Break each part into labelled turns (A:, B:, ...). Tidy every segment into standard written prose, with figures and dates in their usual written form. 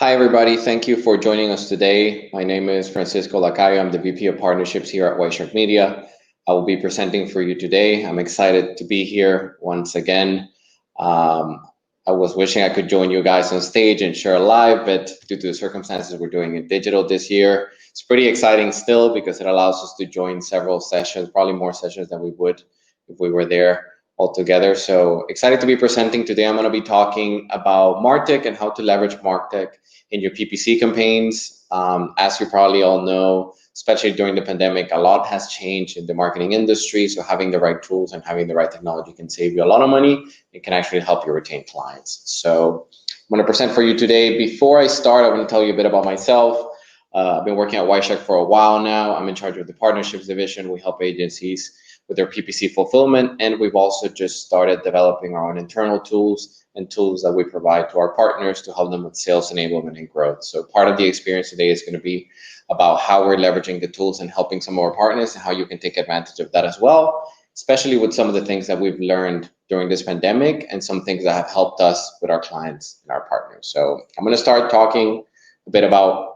A: Hi, everybody. Thank you for joining us today. My name is Francisco Lacayo. I'm the VP of Partnerships here at White Shark Media. I will be presenting for you today. I'm excited to be here once again. I was wishing I could join you guys on stage and share live, but due to the circumstances, we're doing it digital this year. It's pretty exciting still because it allows us to join several sessions, probably more sessions than we would if we were there all together. So excited to be presenting today. I'm going to be talking about Martech and how to leverage Martech in your PPC campaigns. As you probably all know, especially during the pandemic, a lot has changed in the marketing industry. So having the right tools and having the right technology can save you a lot of money. It can actually help you retain clients. So I'm going to present for you today. Before I start, I want to tell you a bit about myself. I've been working at White Shark for a while now. I'm in charge of the partnerships division. We help agencies with their PPC fulfillment, and we've also just started developing our own internal tools and tools that we provide to our partners to help them with sales enablement and growth. So part of the experience today is going to be about how we're leveraging the tools and helping some of our partners and how you can take advantage of that as well, especially with some of the things that we've learned during this pandemic and some things that have helped us with our clients and our partners. So I'm going to start talking a bit about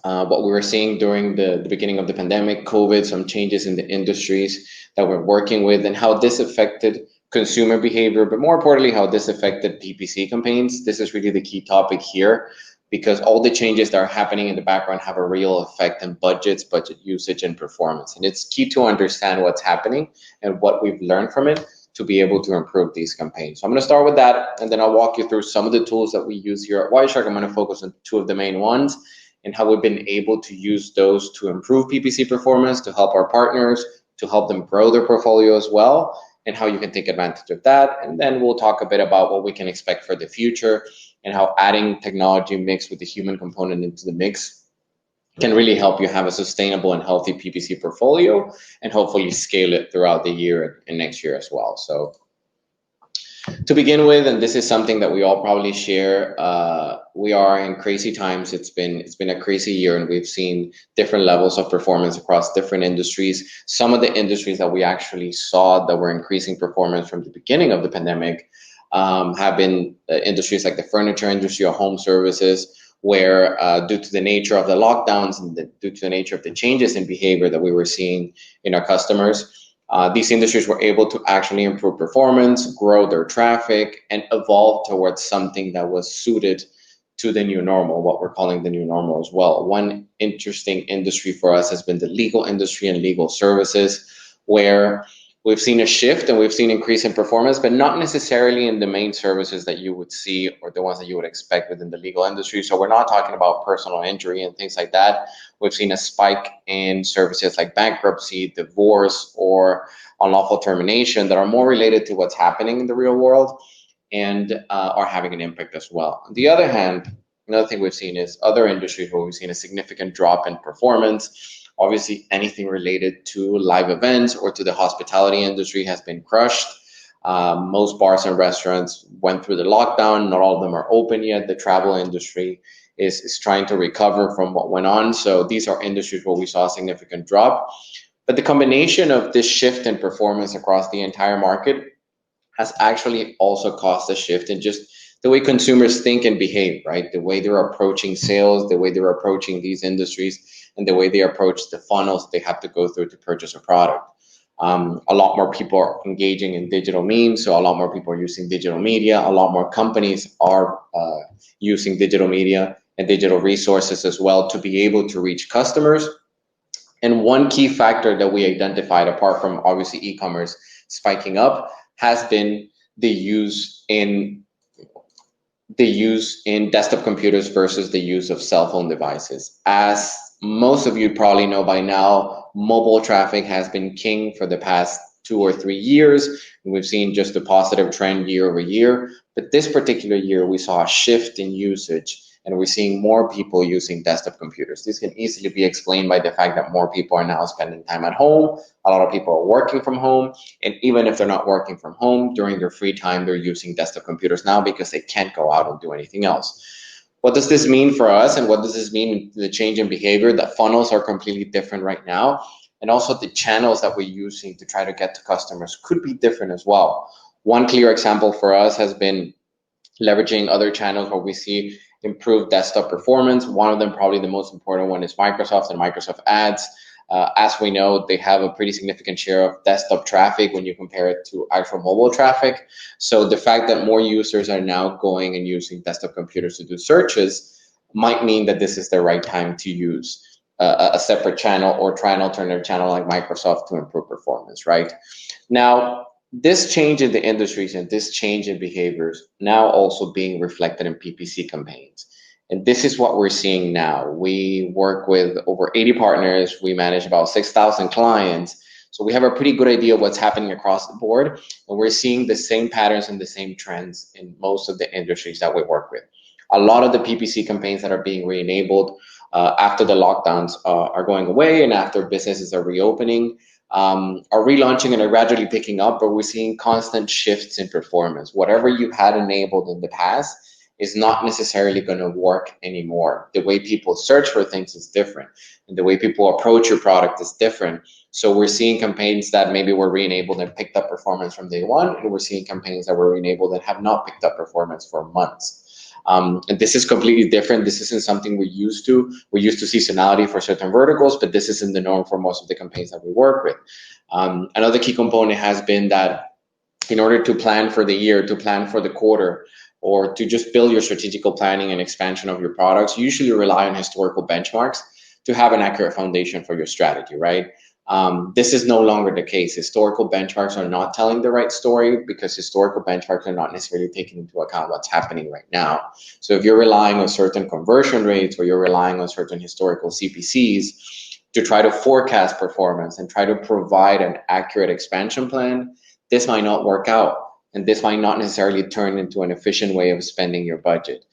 A: what we were seeing during the beginning of the pandemic, COVID, some changes in the industries that we're working with, and how this affected consumer behavior, but more importantly, how this affected PPC campaigns. This is really the key topic here, because all the changes that are happening in the background have a real effect on budgets, budget usage, and performance. And it's key to understand what's happening and what we've learned from it to be able to improve these campaigns. So I'm going to start with that, and then I'll walk you through some of the tools that we use here at White Shark. I'm going to focus on two of the main ones and how we've been able to use those to improve PPC performance, to help our partners, to help them grow their portfolio as well, and how you can take advantage of that. And then we'll talk a bit about what we can expect for the future and how adding technology mixed with the human component into the mix can really help you have a sustainable and healthy PPC portfolio and hopefully scale it throughout the year and next year as well. So to begin with, and this is something that we all probably share, we are in crazy times. It's been a crazy year, and we've seen different levels of performance across different industries. Some of the industries that we actually saw that were increasing performance from the beginning of the pandemic have been industries like the furniture industry or home services, where due to the nature of the lockdowns and due to the nature of the changes in behavior that we were seeing in our customers, these industries were able to actually improve performance, grow their traffic, and evolve towards something that was suited to the new normal, what we're calling the new normal as well. One interesting industry for us has been the legal industry and legal services, where we've seen a shift and we've seen increase in performance, but not necessarily in the main services that you would see or the ones that you would expect within the legal industry. So we're not talking about personal injury and things like that. We've seen a spike in services like bankruptcy, divorce, or unlawful termination that are more related to what's happening in the real world and are having an impact as well. On the other hand, another thing we've seen is other industries where we've seen a significant drop in performance. Obviously, anything related to live events or to the hospitality industry has been crushed. Most bars and restaurants went through the lockdown. Not all of them are open yet. The travel industry is trying to recover from what went on. So these are industries where we saw a significant drop. But the combination of this shift in performance across the entire market has actually also caused a shift in just the way consumers think and behave, right? The way they're approaching sales, the way they're approaching these industries, and the way they approach the funnels they have to go through to purchase a product. A lot more people are engaging in digital means, so a lot more people are using digital media. A lot more companies are using digital media and digital resources as well to be able to reach customers. And one key factor that we identified, apart from obviously e-commerce spiking up, has been the use in desktop computers versus the use of cell phone devices. As most of you probably know by now, mobile traffic has been king for the past 2 or 3 years. And we've seen just a positive trend year over year. But this particular year, we saw a shift in usage, and we're seeing more people using desktop computers. This can easily be explained by the fact that more people are now spending time at home. A lot of people are working from home. And even if they're not working from home, during their free time, they're using desktop computers now because they can't go out and do anything else. What does this mean for us, and what does this mean the change in behavior? That funnels are completely different right now, and also the channels that we're using to try to get to customers could be different as well. One clear example for us has been leveraging other channels where we see improve desktop performance. One of them, probably the most important one, is Microsoft and Microsoft Ads. As we know, they have a pretty significant share of desktop traffic when you compare it to actual mobile traffic. So the fact that more users are now going and using desktop computers to do searches might mean that this is the right time to use a separate channel or try an alternative channel like Microsoft to improve performance, right? Now, this change in the industries and this change in behaviors now also being reflected in PPC campaigns. And this is what we're seeing now. We work with over 80 partners. We manage about 6,000 clients. So we have a pretty good idea of what's happening across the board. And we're seeing the same patterns and the same trends in most of the industries that we work with. A lot of the PPC campaigns that are being re-enabled after the lockdowns are going away and after businesses are reopening, are relaunching and are gradually picking up, but we're seeing constant shifts in performance. Whatever you had enabled in the past is not necessarily going to work anymore. The way people search for things is different, and the way people approach your product is different. So we're seeing campaigns that maybe were re-enabled and picked up performance from day one, and we're seeing campaigns that were re-enabled and have not picked up performance for months. And this is completely different. This isn't something we're used to. We're used to seasonality for certain verticals, but this isn't the norm for most of the campaigns that we work with. Another key component has been that in order to plan for the year, to plan for the quarter, or to just build your strategical planning and expansion of your products, you usually rely on historical benchmarks to have an accurate foundation for your strategy, right? This is no longer the case. Historical benchmarks are not telling the right story because historical benchmarks are not necessarily taking into account what's happening right now. So if you're relying on certain conversion rates or you're relying on certain historical CPCs to try to forecast performance and try to provide an accurate expansion plan, this might not work out. And this might not necessarily turn into an efficient way of spending your budget.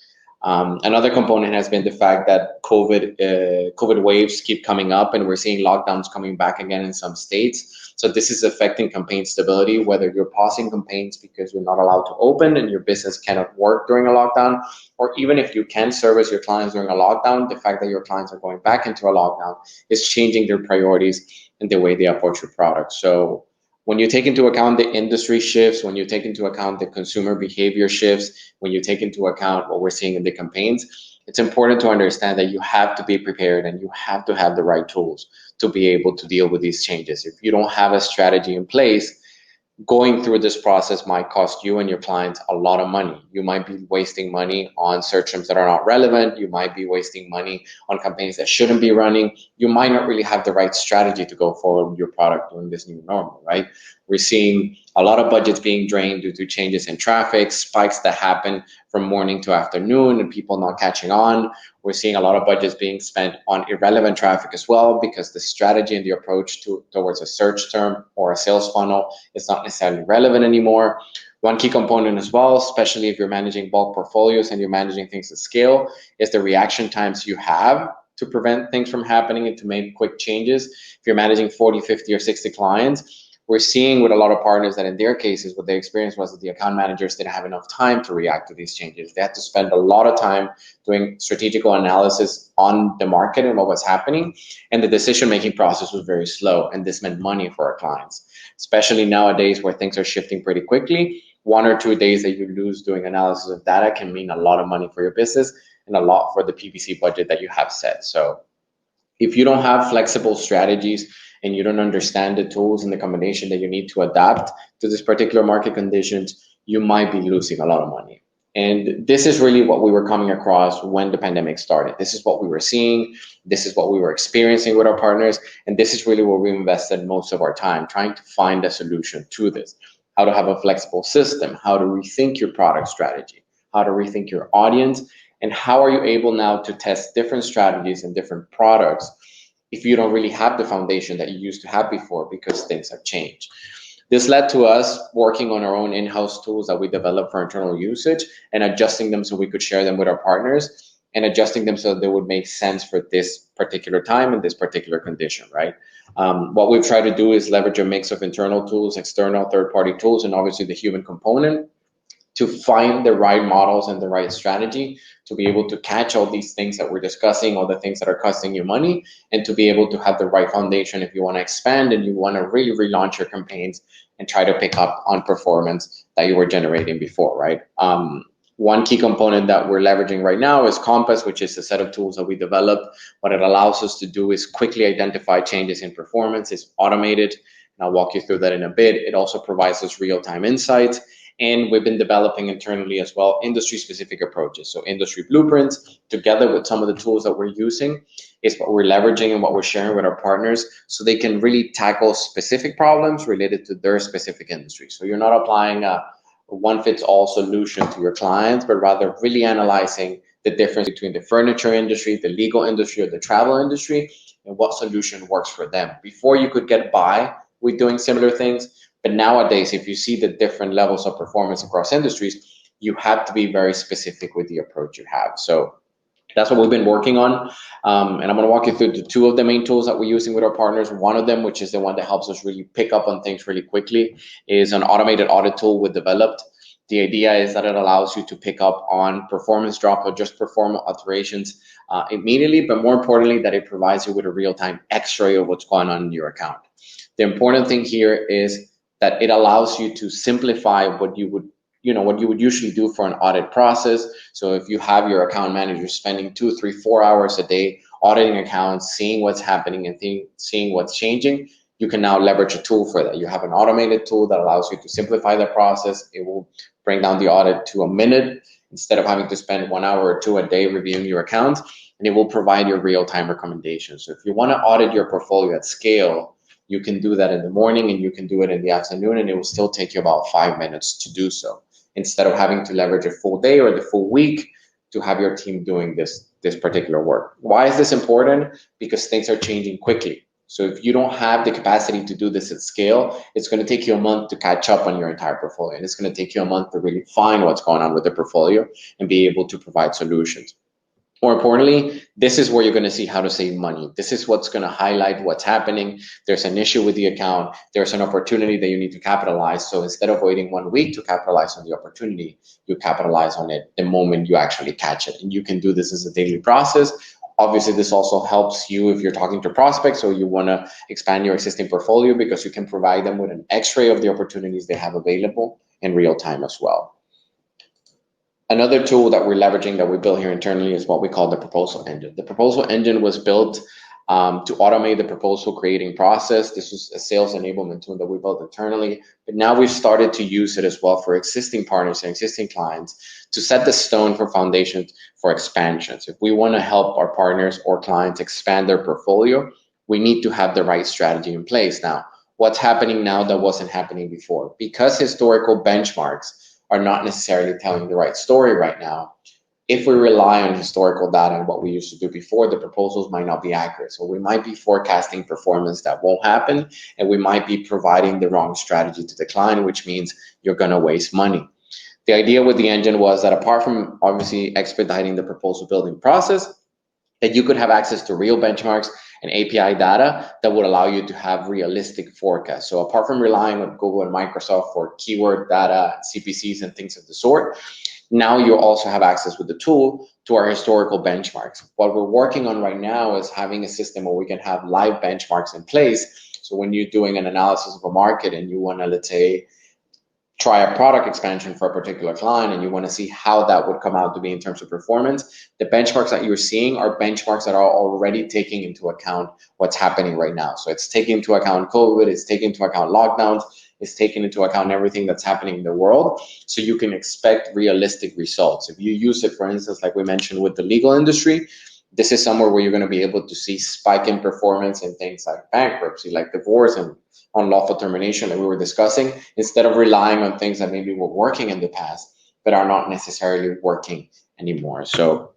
A: Another component has been the fact that COVID waves keep coming up, and we're seeing lockdowns coming back again in some states. So this is affecting campaign stability, whether you're pausing campaigns because you're not allowed to open and your business cannot work during a lockdown, or even if you can service your clients during a lockdown, the fact that your clients are going back into a lockdown is changing their priorities and the way they approach your product. So when you take into account the industry shifts, when you take into account the consumer behavior shifts, when you take into account what we're seeing in the campaigns, it's important to understand that you have to be prepared and you have to have the right tools to be able to deal with these changes. If you don't have a strategy in place, going through this process might cost you and your clients a lot of money. You might be wasting money on search terms that are not relevant. You might be wasting money on campaigns that shouldn't be running. You might not really have the right strategy to go forward with your product during this new normal, right? We're seeing a lot of budgets being drained due to changes in traffic, spikes that happen from morning to afternoon and people not catching on. We're seeing a lot of budgets being spent on irrelevant traffic as well because the strategy and the approach towards a search term or a sales funnel is not necessarily relevant anymore. One key component as well, especially if you're managing bulk portfolios and you're managing things at scale, is the reaction times you have to prevent things from happening and to make quick changes. If you're managing 40, 50, or 60 clients, we're seeing with a lot of partners that in their cases, what they experienced was that the account managers didn't have enough time to react to these changes. They had to spend a lot of time doing strategical analysis on the market and what was happening. And the decision-making process was very slow. And this meant money for our clients, especially nowadays where things are shifting pretty quickly. 1 or 2 days that you lose doing analysis of data can mean a lot of money for your business and a lot for the PPC budget that you have set. So if you don't have flexible strategies and you don't understand the tools and the combination that you need to adapt to this particular market conditions, you might be losing a lot of money. And this is really what we were coming across when the pandemic started. This is what we were seeing. This is what we were experiencing with our partners. And this is really where we invested most of our time, trying to find a solution to this. How to have a flexible system, how to rethink your product strategy, how to rethink your audience, and how are you able now to test different strategies and different products if you don't really have the foundation that you used to have before because things have changed. This led to us working on our own in-house tools that we developed for internal usage and adjusting them so we could share them with our partners and adjusting them so that they would make sense for this particular time and this particular condition, right? What we've tried to do is leverage a mix of internal tools, external third-party tools, and obviously the human component to find the right models and the right strategy to be able to catch all these things that we're discussing, all the things that are costing you money, and to be able to have the right foundation if you want to expand and you want to really relaunch your campaigns and try to pick up on performance that you were generating before, right? One key component that we're leveraging right now is Compass, which is a set of tools that we developed. What it allows us to do is quickly identify changes in performance. It's automated, and I'll walk you through that in a bit. It also provides us real-time insights. And we've been developing internally as well industry-specific approaches. So industry blueprints, together with some of the tools that we're using, is what we're leveraging and what we're sharing with our partners so they can really tackle specific problems related to their specific industry. So you're not applying a one-fits-all solution to your clients, but rather really analyzing the difference between the furniture industry, the legal industry, or the travel industry, and what solution works for them. Before, you could get by with doing similar things, but nowadays, if you see the different levels of performance across industries, you have to be very specific with the approach you have. So that's what we've been working on. And I'm going to walk you through the two of the main tools that we're using with our partners. One of them, which is the one that helps us really pick up on things really quickly, is an automated audit tool we developed. The idea is that it allows you to pick up on performance drop or just performance alterations immediately, but more importantly, that it provides you with a real-time X-ray of what's going on in your account. The important thing here is that it allows you to simplify what you would usually do for an audit process. So if you have your account manager spending 2, 3, 4 hours a day auditing accounts, seeing what's happening and seeing what's changing, you can now leverage a tool for that. You have an automated tool that allows you to simplify the process. It will bring down the audit to a minute instead of having to spend 1 hour or 2 a day reviewing your accounts, and it will provide you real-time recommendations. So if you want to audit your portfolio at scale, you can do that in the morning and you can do it in the afternoon, and it will still take you about 5 minutes to do so, instead of having to leverage a full day or the full week to have your team doing this particular work. Why is this important? Because things are changing quickly. So if you don't have the capacity to do this at scale, it's going to take you a month to catch up on your entire portfolio. And it's going to take you a month to really find what's going on with the portfolio and be able to provide solutions. More importantly, this is where you're going to see how to save money. This is what's going to highlight what's happening. There's an issue with the account. There's an opportunity that you need to capitalize. So instead of waiting 1 week to capitalize on the opportunity, you capitalize on it the moment you actually catch it. And you can do this as a daily process. Obviously, this also helps you if you're talking to prospects or you want to expand your existing portfolio, because you can provide them with an X-ray of the opportunities they have available in real time as well. Another tool that we're leveraging that we built here internally is what we call the proposal engine. The proposal engine was built to automate the proposal creating process. This was a sales enablement tool that we built internally, but now we've started to use it as well for existing partners and existing clients to set the stone for foundations for expansions. If we want to help our partners or clients expand their portfolio, we need to have the right strategy in place. Now, what's happening now that wasn't happening before? Because historical benchmarks are not necessarily telling the right story right now. If we rely on historical data and what we used to do before, the proposals might not be accurate. So we might be forecasting performance that won't happen, and we might be providing the wrong strategy to the client, which means you're going to waste money. The idea with the engine was that apart from obviously expediting the proposal building process, that you could have access to real benchmarks and API data that would allow you to have realistic forecasts. So apart from relying on Google and Microsoft for keyword data, CPCs, and things of the sort, now you also have access with the tool to our historical benchmarks. What we're working on right now is having a system where we can have live benchmarks in place. So when you're doing an analysis of a market and you want to, let's say, try a product expansion for a particular client and you want to see how that would come out to be in terms of performance, the benchmarks that you're seeing are benchmarks that are already taking into account what's happening right now. So it's taking into account COVID, it's taking into account lockdowns, it's taking into account everything that's happening in the world. So you can expect realistic results. If you use it, for instance, like we mentioned with the legal industry, this is somewhere where you're going to be able to see spike in performance in things like bankruptcy, like divorce and unlawful termination that we were discussing, instead of relying on things that maybe were working in the past but are not necessarily working anymore. So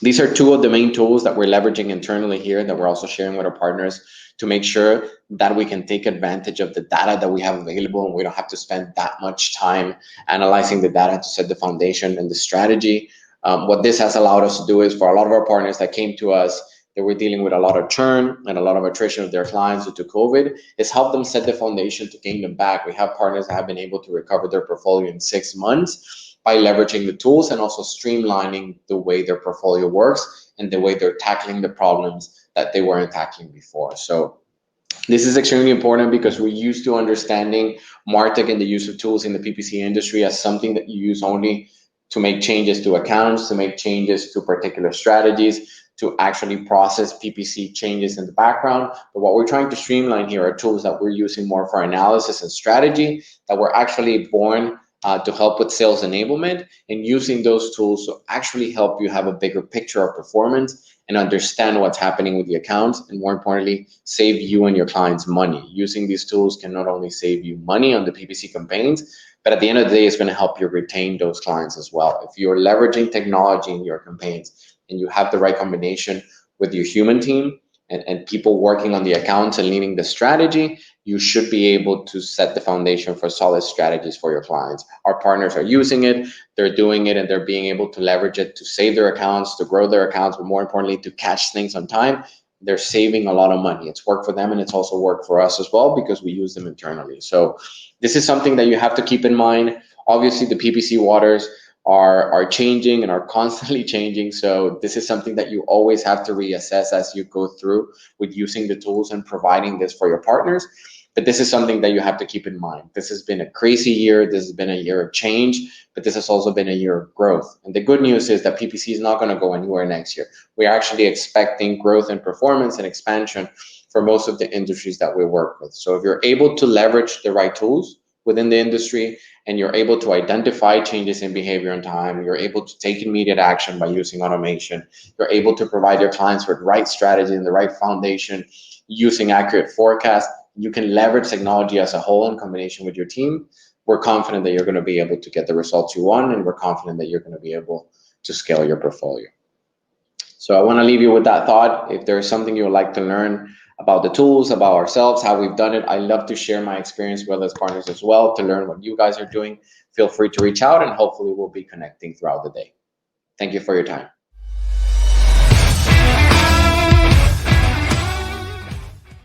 A: these are two of the main tools that we're leveraging internally here that we're also sharing with our partners to make sure that we can take advantage of the data that we have available and we don't have to spend that much time analyzing the data to set the foundation and the strategy. What this has allowed us to do is, for a lot of our partners that came to us, that were dealing with a lot of churn and a lot of attrition of their clients due to COVID, is help them set the foundation to gain them back. We have partners that have been able to recover their portfolio in 6 months by leveraging the tools and also streamlining the way their portfolio works and the way they're tackling the problems that they weren't tackling before. So this is extremely important because we're used to understanding Martech and the use of tools in the PPC industry as something that you use only to make changes to accounts, to make changes to particular strategies, to actually process PPC changes in the background. But what we're trying to streamline here are tools that we're using more for analysis and strategy, that were actually born to help with sales enablement, and using those tools to actually help you have a bigger picture of performance and understand what's happening with the accounts, and more importantly, save you and your clients money. Using these tools can not only save you money on the PPC campaigns, but at the end of the day, it's going to help you retain those clients as well. If you're leveraging technology in your campaigns and you have the right combination with your human team and people working on the accounts and leading the strategy, you should be able to set the foundation for solid strategies for your clients. Our partners are using it, they're doing it, and they're being able to leverage it to save their accounts, to grow their accounts, but more importantly, to catch things on time. They're saving a lot of money. It's worked for them, and it's also worked for us as well because we use them internally. So this is something that you have to keep in mind. Obviously, the PPC waters are changing and are constantly changing. So this is something that you always have to reassess as you go through with using the tools and providing this for your partners. But this is something that you have to keep in mind. This has been a crazy year. This has been a year of change, but this has also been a year of growth. And the good news is that PPC is not going to go anywhere next year. We're actually expecting growth and performance and expansion for most of the industries that we work with. So if you're able to leverage the right tools within the industry, and you're able to identify changes in behavior in time, you're able to take immediate action by using automation, you're able to provide your clients with the right strategy and the right foundation using accurate forecasts, you can leverage technology as a whole in combination with your team. We're confident that you're going to be able to get the results you want, and we're confident that you're going to be able to scale your portfolio. So I want to leave you with that thought. If there's something you would like to learn about the tools, about ourselves, how we've done it, I love to share my experience with us partners as well to learn what you guys are doing. Feel free to reach out, and hopefully we'll be connecting throughout the day. Thank you for your time.